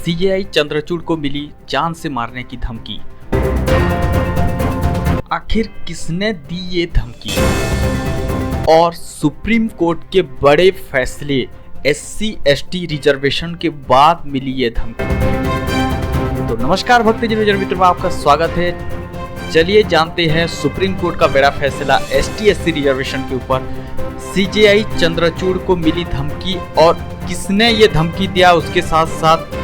CJI Chandrachud को मिली जान से मारने की धमकी। आखिर किसने दी ये धमकी? और सुप्रीम कोर्ट के बड़े फैसले, SC/ST रिजर्वेशन के बाद मिली ये धमकी। तो नमस्कार भक्तजन मित्रों में आपका स्वागत है। चलिए जानते हैं सुप्रीम कोर्ट का बड़ा फैसला ST/SC रिजर्वेशन के ऊपर। सीजेआई चंद्रचूड़ को मिली धमकी और किसने ये धमकी दिया, उसके साथ साथ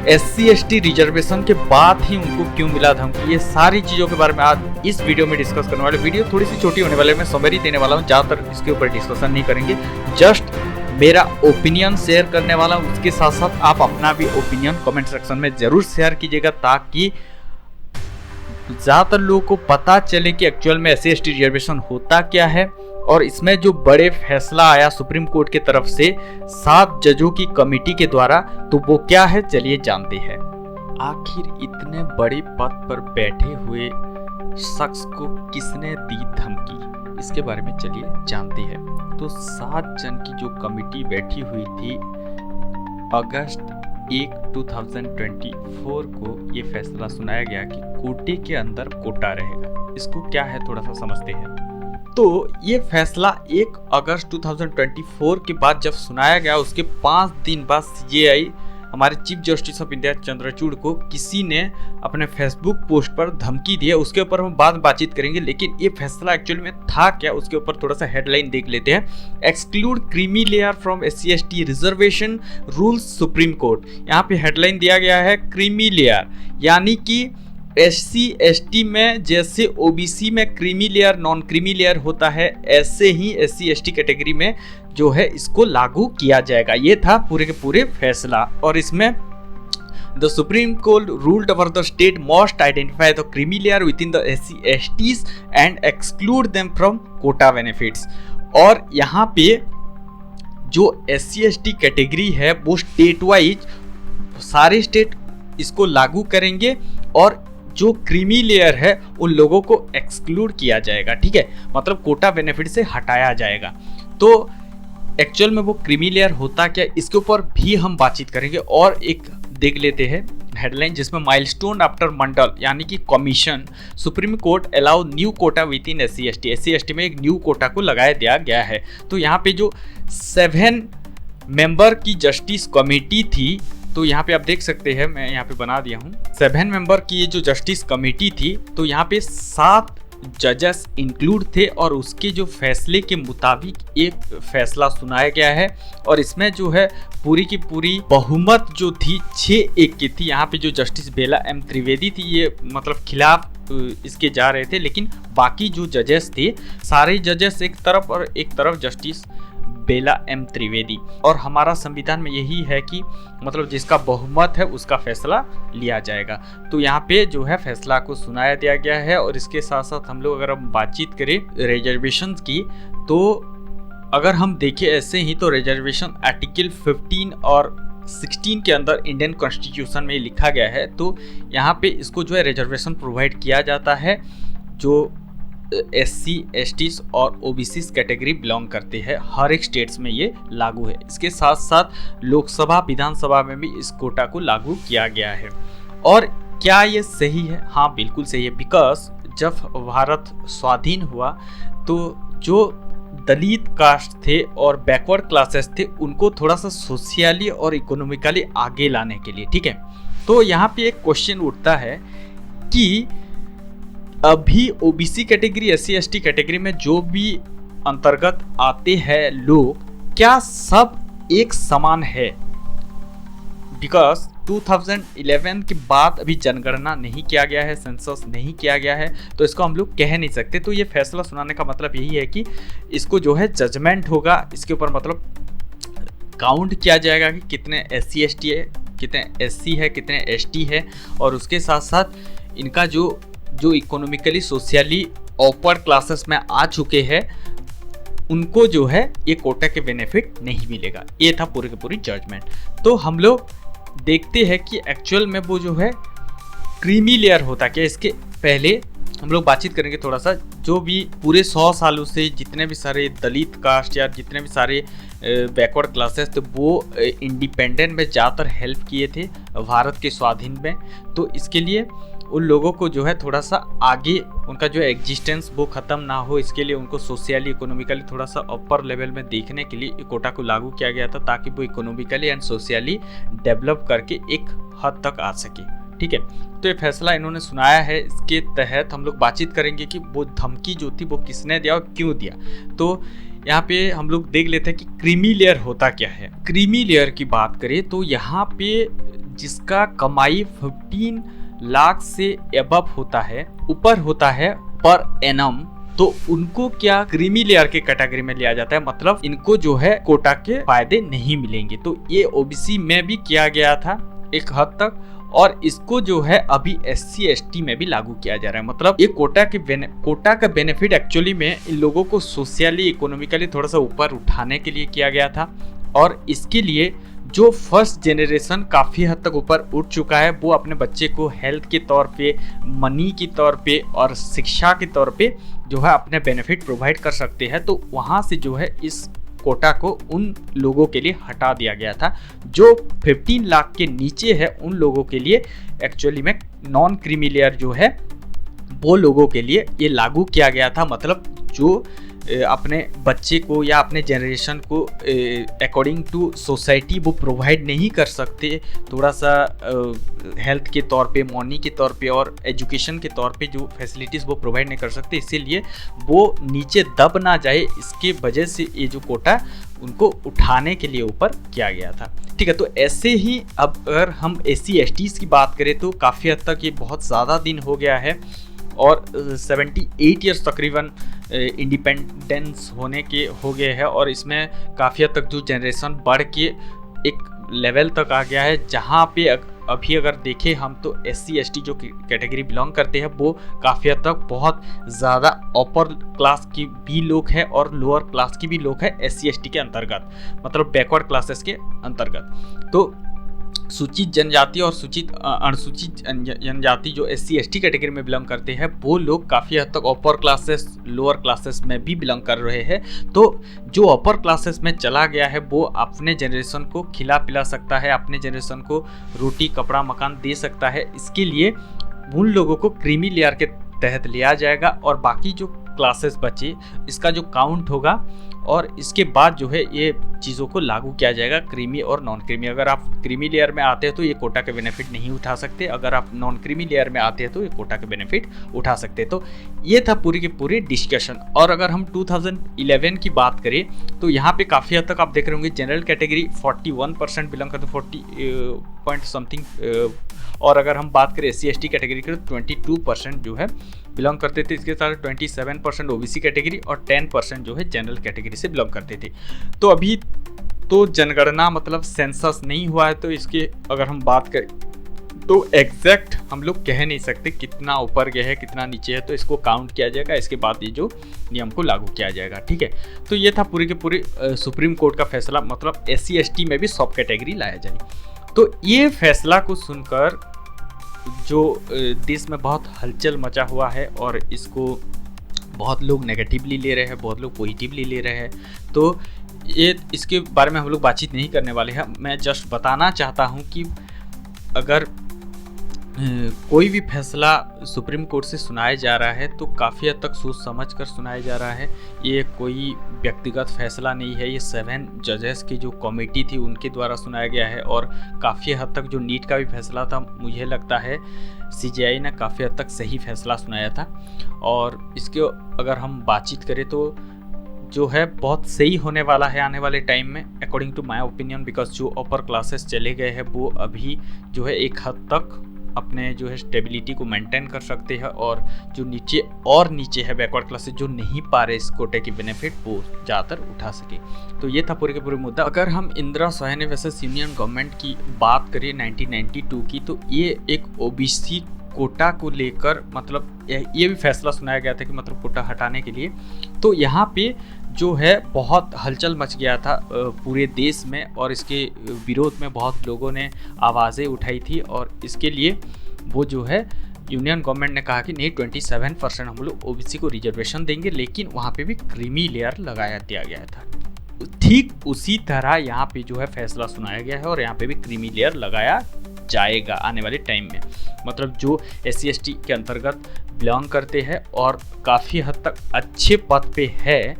SC/ST रिजर्वेशन के बाद ही उनको क्यों मिला धमकी, ये सारी चीज़ों के बारे में आज इस वीडियो में डिस्कस करने वाले। वीडियो थोड़ी सी छोटी होने वाली है, मैं समरी देने वाला हूँ, ज़्यादातर इसके ऊपर डिस्कशन नहीं करेंगे, जस्ट मेरा ओपिनियन शेयर करने वाला हूँ। उसके साथ साथ आप अपना भी ओपिनियन कमेंट सेक्शन में ज़रूर शेयर कीजिएगा ताकि ज़्यादातर लोगों को पता चले कि एक्चुअल में SC/ST रिजर्वेशन होता क्या है और इसमें जो बड़े फैसला आया सुप्रीम कोर्ट की तरफ से 7 जजों की कमेटी के द्वारा, तो वो क्या है चलिए जानते हैं। आखिर इतने बड़े पद पर बैठे हुए शख्स को किसने दी धमकी, इसके बारे में चलिए जानते हैं। तो 7 जन की जो कमेटी बैठी हुई थी, अगस्त 1, 2024 को ये फैसला सुनाया गया कि कोटे के अंदर कोटा रहेगा। इसको क्या है थोड़ा सा समझते हैं। तो ये फैसला 1 अगस्त 2024 के बाद जब सुनाया गया, उसके 5 दिन बाद सीजेआई हमारे chief justice of India Chandrachud को किसी ने अपने फेसबुक पोस्ट पर धमकी दी है। उसके ऊपर हम बाद में बातचीत करेंगे, लेकिन ये फैसला एक्चुअली में था क्या उसके ऊपर थोड़ा सा हेडलाइन देख लेते हैं। Exclude creamy layer from SC/ST reservation rules supreme court. यहाँ पे हेडलाइन दिया गया है क्रीमी लेयर, यानी कि SC/ST में जैसे OBC में creamy layer non creamy layer होता है, ऐसे ही SC/ST कैटेगरी में जो है इसको लागू किया जाएगा। ये था पूरे के पूरे फैसला। और इसमें the Supreme Court ruled over the state must identify the creamy layer within the SC/STs and exclude them from quota benefits. और यहाँ पे जो SC/ST कैटेगरी है वो स्टेट वाइज सारे स्टेट इसको लागू करेंगे और जो क्रीमी लेयर है उन लोगों को एक्सक्लूड किया जाएगा। ठीक है, मतलब कोटा बेनिफिट से हटाया जाएगा। तो एक्चुअल में वो क्रीमी लेयर होता क्या, इसके ऊपर भी हम बातचीत करेंगे। और एक देख लेते हैं हेडलाइन जिसमें माइलस्टोन आफ्टर मंडल, यानी कि commission Supreme Court allow new quota within SC/ST में एक न्यू कोटा को लगाया दिया गया है। तो यहाँ पे जो 7 मेंबर की जस्टिस कमेटी थी, तो यहाँ पे आप देख सकते हैं, मैं यहाँ पे बना दिया हूँ 7 मेंबर की ये जो जस्टिस कमेटी थी, तो यहाँ पे 7 जजेस इंक्लूड थे और उसके जो फैसले के मुताबिक एक फैसला सुनाया गया है। और इसमें जो है पूरी की पूरी बहुमत जो थी 6-1 की थी। यहाँ पे जो जस्टिस बेला M त्रिवेदी थी, ये मतलब खिलाफ इसके जा रहे थे, लेकिन बाकी जो जजेस थे सारे जजेस एक तरफ और एक तरफ जस्टिस बेला M त्रिवेदी। और हमारा संविधान में यही है कि मतलब जिसका बहुमत है उसका फैसला लिया जाएगा। तो यहाँ पे जो है फैसला को सुनाया दिया गया है। और इसके साथ साथ हम लोग अगर हम बातचीत करें रिजर्वेशन की, तो अगर हम देखें ऐसे ही तो रिजर्वेशन आर्टिकल 15 और 16 के अंदर इंडियन कॉन्स्टिट्यूशन में लिखा गया है। तो यहाँ पे इसको जो है रिजर्वेशन प्रोवाइड किया जाता है जो SC/STs और OBCs कैटेगरी बिलोंग करते हैं। हर एक स्टेट्स में ये लागू है। इसके साथ साथ लोकसभा विधानसभा में भी इस कोटा को लागू किया गया है। और क्या ये सही है? हाँ, बिल्कुल सही है। बिकॉज जब भारत स्वाधीन हुआ तो जो दलित कास्ट थे और बैकवर्ड क्लासेस थे, उनको थोड़ा सा सोशली और इकोनॉमिकली आगे लाने के लिए, ठीक है। तो यहाँ पे एक क्वेश्चन उठता है कि अभी OBC कैटेगरी SC/ST कैटेगरी में जो भी अंतर्गत आते हैं लोग, क्या सब एक समान है? बिकॉज 2011 के बाद अभी जनगणना नहीं किया गया है, सेंसस नहीं किया गया है, तो इसको हम लोग कह नहीं सकते। तो ये फैसला सुनाने का मतलब यही है कि इसको जो है जजमेंट होगा, इसके ऊपर मतलब काउंट किया जाएगा कि कितने SC/ST है, कितने SC है, कितने ST है। और उसके साथ साथ इनका जो इकोनॉमिकली सोशली ऑपवर्ड क्लासेस में आ चुके हैं, उनको जो है ये कोटा के बेनिफिट नहीं मिलेगा। ये था पूरे के पूरी जजमेंट। तो हम लोग देखते हैं कि एक्चुअल में वो जो है क्रीमी लेयर होता क्या। इसके पहले हम लोग बातचीत करेंगे थोड़ा सा जो भी पूरे 100 सालों से जितने भी सारे दलित कास्ट या जितने भी सारे बैकवर्ड क्लासेस थे वो इंडिपेंडेंट में ज़्यादातर हेल्प किए थे भारत के स्वाधीन में। तो इसके लिए उन लोगों को जो है थोड़ा सा आगे उनका जो एग्जिस्टेंस वो ख़त्म ना हो, इसके लिए उनको सोशली इकोनॉमिकली थोड़ा सा अपर लेवल में देखने के लिए कोटा को लागू किया गया था, ताकि वो इकोनॉमिकली एंड सोशली डेवलप करके एक हद तक आ सके। ठीक है, तो ये फैसला इन्होंने सुनाया है। इसके तहत हम लोग बातचीत करेंगे कि वो धमकी जो थी वो किसने दिया और क्यों दिया। तो यहाँ पे हम लोग देख लेते हैं कि क्रीमी लेयर होता क्या है। क्रीमी लेयर की बात करें तो यहाँ पे जिसका कमाई 15 लाख से एबव होता है, ऊपर होता है पर एनम, तो उनको क्या क्रीमी लेयर के कैटेगरी में लिया जाता है, मतलब इनको जो है कोटा के फायदे नहीं मिलेंगे। तो ये ओबीसी में भी किया गया था एक हद तक, और इसको जो है अभी SC ST में भी लागू किया जा रहा है। मतलब ये कोटा का बेनिफिट एक्चुअली में इन लोगों को सोशली इकोनॉमिकली थोड़ा सा ऊपर उठाने के लिए किया गया था, और इसके लिए जो फर्स्ट जनरेशन काफ़ी हद तक ऊपर उठ चुका है वो अपने बच्चे को हेल्थ के तौर पे, मनी के तौर पे और शिक्षा के तौर पे जो है अपने बेनिफिट प्रोवाइड कर सकते हैं। तो वहाँ से जो है इस कोटा को उन लोगों के लिए हटा दिया गया था जो 15 लाख के नीचे है। उन लोगों के लिए एक्चुअली में नॉन क्रीमी लेयर जो है वो लोगों के लिए ये लागू किया गया था। मतलब जो अपने बच्चे को या अपने जनरेशन को अकॉर्डिंग टू सोसाइटी वो प्रोवाइड नहीं कर सकते, थोड़ा सा हेल्थ के तौर पे, मनी के तौर पे और एजुकेशन के तौर पे जो फैसिलिटीज़ वो प्रोवाइड नहीं कर सकते, इसीलिए वो नीचे दब ना जाए, इसके वजह से ये जो कोटा उनको उठाने के लिए ऊपर किया गया था। ठीक है, तो ऐसे ही अब अगर हम SC STs की बात करें तो काफ़ी हद तक ये बहुत ज़्यादा दिन हो गया है और 78 ईयर्स तकरीबन इंडिपेंडेंस होने के हो गए हैं, और इसमें काफ़ी हद तक जो जनरेशन बढ़ के एक लेवल तक आ गया है जहाँ पे अभी अगर देखें हम तो SC ST जो कैटेगरी बिलोंग करते हैं वो काफ़ी हद तक बहुत ज़्यादा अपर क्लास की भी लोग हैं और लोअर क्लास की भी लोग हैं SC ST के अंतर्गत, मतलब बैकवर्ड क्लासेस के अंतर्गत। तो सूचित जनजाति और सूचित अनुसूचित जनजाति जो SC ST कैटेगरी में बिलोंग करते हैं वो लोग काफ़ी हद तक अपर क्लासेस, लोअर क्लासेस में भी बिलोंग कर रहे हैं। तो जो अपर क्लासेस में चला गया है वो अपने जनरेशन को खिला पिला सकता है, अपने जनरेशन को रोटी कपड़ा मकान दे सकता है। इसके लिए उन लोगों को क्रीमी लेयर के तहत लिया जाएगा, और बाकी जो क्लासेस बचे इसका जो काउंट होगा और इसके बाद जो है ये चीज़ों को लागू किया जाएगा क्रीमी और नॉन क्रीमी। अगर आप क्रीमी लेयर में आते हैं तो ये कोटा के बेनिफिट नहीं उठा सकते, अगर आप नॉन क्रीमी लेयर में आते हैं तो ये कोटा के बेनिफिट उठा सकते हैं। तो ये था पूरी की पूरी डिस्कशन। और अगर हम 2011 की बात करें तो यहाँ पे काफ़ी हद तक आप देख रहे होंगे जनरल कैटेगरी 41% बिलोंग करते, 40 पॉइंट समथिंग, और अगर हम बात करें SC ST कैटेगरी की तो 22% जो है बिलोंग करते थे। इसके साथ 27% OBC कैटेगरी और 10% जो है जनरल कैटेगरी से बिलोंग करते थे। तो अभी तो जनगणना मतलब सेंसस नहीं हुआ है, तो इसके अगर हम बात करें तो एग्जैक्ट हम लोग कह नहीं सकते कितना ऊपर गए है कितना नीचे है, तो इसको काउंट किया जाएगा, इसके बाद ये जो नियम को लागू किया जाएगा। ठीक है, तो ये था पूरी के पूरी सुप्रीम कोर्ट का फैसला, मतलब SC ST में भी सब कैटेगरी लाया जाए। तो ये फैसला को सुनकर जो देश में बहुत हलचल मचा हुआ है और इसको बहुत लोग नेगेटिवली ले रहे हैं, बहुत लोग पॉजिटिवली ले रहे हैं। तो ये इसके बारे में हम लोग बातचीत नहीं करने वाले हैं। मैं जस्ट बताना चाहता हूँ कि अगर कोई भी फैसला सुप्रीम कोर्ट से सुनाया जा रहा है तो काफ़ी हद तक सोच समझ कर सुनाया जा रहा है। ये कोई व्यक्तिगत फैसला नहीं है, ये 7 जजेस की जो कमेटी थी उनके द्वारा सुनाया गया है। और काफ़ी हद तक जो नीट का भी फैसला था, मुझे लगता है CJI ने काफ़ी हद तक सही फैसला सुनाया था। और इसके अगर हम बातचीत करें तो जो है बहुत सही होने वाला है आने वाले टाइम में, according to my opinion, because जो अपर क्लासेस चले गए हैं वो अभी जो है एक हद तक अपने जो है स्टेबिलिटी को मेंटेन कर सकते हैं, और जो नीचे है बैकवर्ड क्लासेस जो नहीं पा रहे इस कोटे की बेनिफिट वो ज़्यादातर उठा सके। तो ये था पूरे के पूरे मुद्दा। अगर हम इंदिरा सोहनी वर्सेस यूनियन गवर्नमेंट की बात करें 1992 की, तो ये एक OBC कोटा को लेकर मतलब ये भी फैसला सुनाया गया था कि मतलब कोटा हटाने के लिए। तो यहाँ पे जो है बहुत हलचल मच गया था पूरे देश में, और इसके विरोध में बहुत लोगों ने आवाज़ें उठाई थी, और इसके लिए वो जो है यूनियन गवर्नमेंट ने कहा कि नहीं 27% हम लोग ओबीसी को रिजर्वेशन देंगे, लेकिन वहाँ पे भी क्रीमी लेयर लगाया दिया गया था। ठीक उसी तरह यहाँ पे जो है फैसला सुनाया गया है और यहाँ पे भी क्रीमी लेयर लगाया जाएगा आने वाले टाइम में। मतलब जो SC/ST के अंतर्गत बिलोंग करते हैं और काफ़ी हद तक अच्छे पद पे है,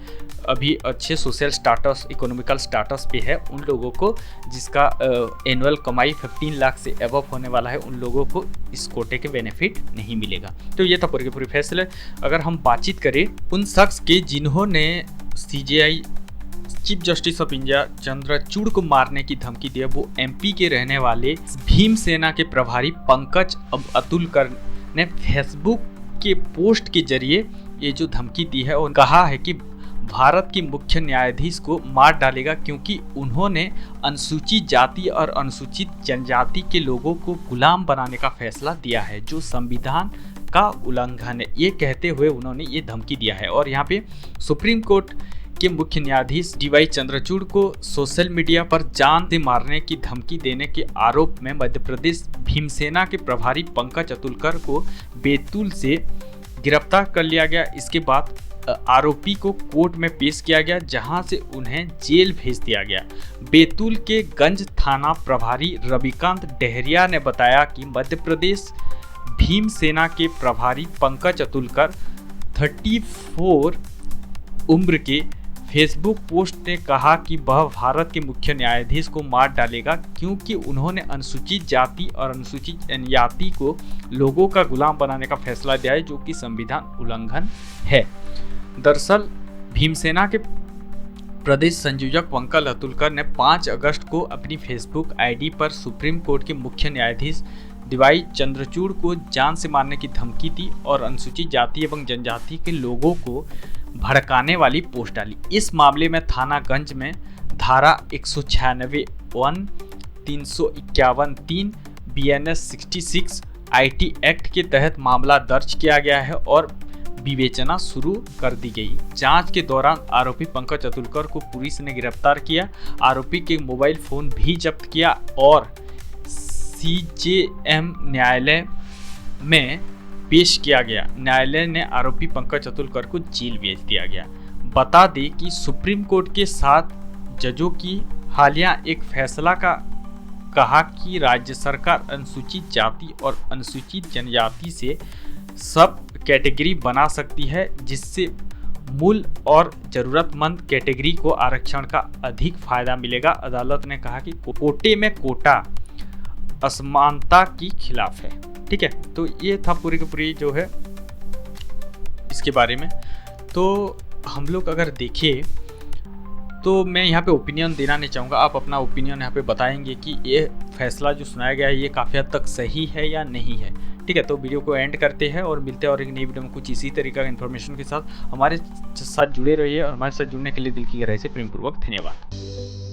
अभी अच्छे सोशल स्टाटस, इकोनॉमिकल स्टाटस पे है, उन लोगों को जिसका एनुअल कमाई 15 लाख से एबव होने वाला है, उन लोगों को इस कोटे के बेनिफिट नहीं मिलेगा। तो ये था पूरे के पूरे फैसले। अगर हम बातचीत करें उन शख्स के जिन्होंने CJI chief justice of India Chandrachud को मारने की धमकी दी है, वो MP के रहने वाले भीमसेना के प्रभारी पंकज अतुलकर ने फेसबुक के पोस्ट के जरिए ये जो धमकी दी है और कहा है कि भारत की मुख्य न्यायाधीश को मार डालेगा क्योंकि उन्होंने अनुसूचित जाति और अनुसूचित जनजाति के लोगों को गुलाम बनाने का फैसला दिया है, जो संविधान का उल्लंघन है। ये कहते हुए उन्होंने ये धमकी दिया है। और यहाँ पे सुप्रीम कोर्ट के मुख्य न्यायाधीश DY चंद्रचूड़ को सोशल मीडिया पर जान से मारने की धमकी देने के आरोप में मध्य प्रदेश भीमसेना के प्रभारी पंकज अतुलकर को बैतूल से गिरफ्तार कर लिया गया। इसके बाद आरोपी को कोर्ट में पेश किया गया, जहां से उन्हें जेल भेज दिया गया। बैतूल के गंज थाना प्रभारी रविकांत डहरिया ने बताया कि मध्य प्रदेश भीमसेना के प्रभारी पंकज अतुलकर 34 उम्र के फेसबुक पोस्ट ने कहा कि वह भारत के मुख्य न्यायाधीश को मार डालेगा क्योंकि उन्होंने अनुसूचित जाति और अनुसूचित जनजाति को लोगों का गुलाम बनाने का फैसला दिया है, जो कि संविधान उल्लंघन है। दरअसल भीमसेना के प्रदेश संयोजक पंकज अतुलकर ने 5 अगस्त को अपनी फेसबुक आईडी पर सुप्रीम कोर्ट के मुख्य न्यायाधीश DY चंद्रचूड़ को जान से मारने की धमकी दी और अनुसूचित जाति एवं जनजाति के लोगों को भड़काने वाली पोस्ट डाली। इस मामले में थानागंज में धारा 196 1 351 3 BNS 66 IT एक्ट के तहत मामला दर्ज किया गया है और विवेचना शुरू कर दी गई। जांच के दौरान आरोपी पंकज अतुलकर को पुलिस ने गिरफ्तार किया। आरोपी के मोबाइल फोन भी जब्त किया और CJM न्यायालय में पेश किया गया। न्यायालय ने आरोपी पंकज अतुलकर को जेल भेज दिया गया। बता दें कि सुप्रीम कोर्ट के 7 जजों की हालिया एक फैसला का कहा कि राज्य सरकार अनुसूचित जाति और अनुसूचित जनजाति से सब कैटेगरी बना सकती है, जिससे मूल और जरूरतमंद कैटेगरी को आरक्षण का अधिक फायदा मिलेगा। अदालत ने कहा कि कोटे में कोटा असमानता के खिलाफ है। ठीक है, तो ये था पूरी की पूरी जो है इसके बारे में। तो हम लोग अगर देखें तो मैं यहाँ पे ओपिनियन देना नहीं चाहूँगा, आप अपना ओपिनियन यहाँ पे बताएंगे कि ये फैसला जो सुनाया गया है ये काफ़ी हद तक सही है या नहीं है। ठीक है, तो वीडियो को एंड करते हैं और मिलते हैं और एक नई वीडियो में कुछ इसी तरीका का इन्फॉर्मेशन के साथ। हमारे साथ जुड़े रहिए और हमारे साथ जुड़ने के लिए दिल की गहराई से प्रेमपूर्वक धन्यवाद।